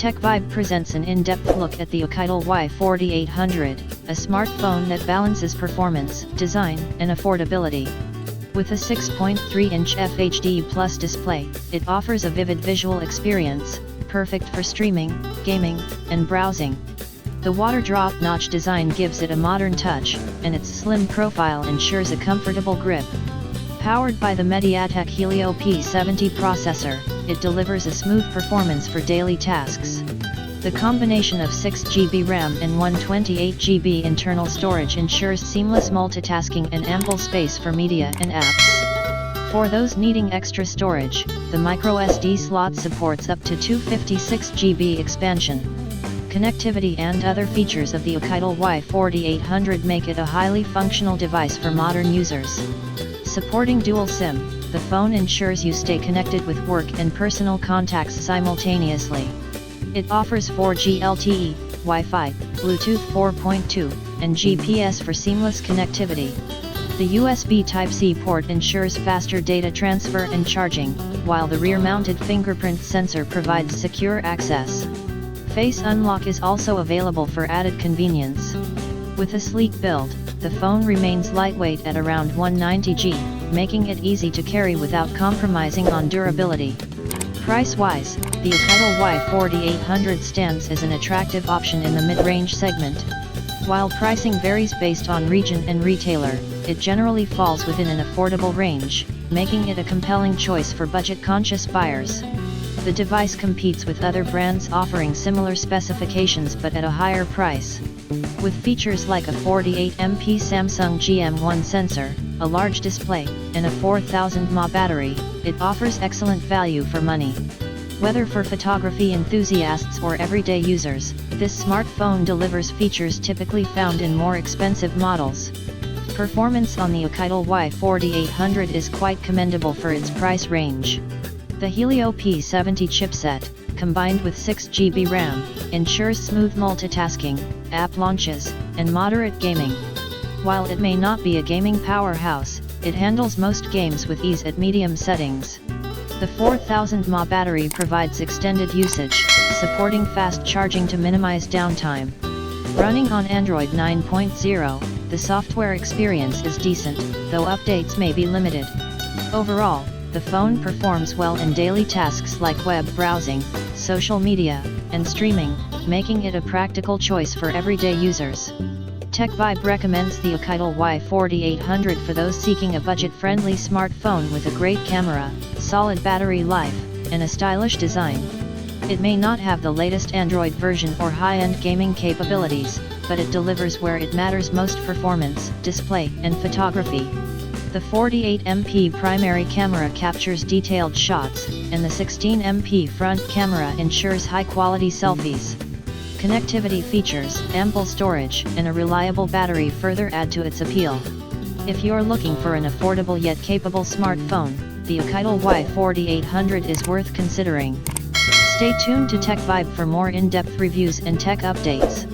TechVibe presents an in-depth look at the OUKITEL Y4800, a smartphone that balances performance, design, and affordability. With a 6.3-inch FHD Plus display, it offers a vivid visual experience, perfect for streaming, gaming, and browsing. The water-drop notch design gives it a modern touch, and its slim profile ensures a comfortable grip. Powered by the MediaTek Helio P70 processor, it delivers a smooth performance for daily tasks. The combination of 6GB RAM and 128GB internal storage ensures seamless multitasking and ample space for media and apps. For those needing extra storage, the microSD slot supports up to 256GB expansion. Connectivity and other features of the OUKITEL Y4800 make it a highly functional device for modern users. Supporting dual SIM, the phone ensures you stay connected with work and personal contacts simultaneously. It offers 4G LTE, Wi-Fi, Bluetooth 4.2, and GPS for seamless connectivity. The USB Type-C port ensures faster data transfer and charging, while the rear-mounted fingerprint sensor provides secure access. Face unlock is also available for added convenience. With a sleek build, the phone remains lightweight at around 190g, making it easy to carry without compromising on durability. Price-wise, the OUKITEL Y4800 stands as an attractive option in the mid-range segment. While pricing varies based on region and retailer, it generally falls within an affordable range, making it a compelling choice for budget-conscious buyers. The device competes with other brands offering similar specifications but at a higher price. With features like a 48MP Samsung GM1 sensor, a large display, and a 4000 mAh battery, it offers excellent value for money. Whether for photography enthusiasts or everyday users, this smartphone delivers features typically found in more expensive models. Performance on the OUKITEL Y4800 is quite commendable for its price range. The Helio P70 chipset, combined with 6GB RAM, ensures smooth multitasking, app launches, and moderate gaming. While it may not be a gaming powerhouse, it handles most games with ease at medium settings. The 4000 mAh battery provides extended usage, supporting fast charging to minimize downtime. Running on Android 9.0, the software experience is decent, though updates may be limited. Overall, the phone performs well in daily tasks like web browsing, social media, and streaming, making it a practical choice for everyday users. TechVibe recommends the OUKITEL Y4800 for those seeking a budget-friendly smartphone with a great camera, solid battery life, and a stylish design. It may not have the latest Android version or high-end gaming capabilities, but it delivers where it matters most: performance, display, and photography. The 48MP primary camera captures detailed shots, and the 16MP front camera ensures high-quality selfies. Connectivity features, ample storage, and a reliable battery further add to its appeal. If you're looking for an affordable yet capable smartphone, the OUKITEL Y4800 is worth considering. Stay tuned to TechVibe for more in-depth reviews and tech updates.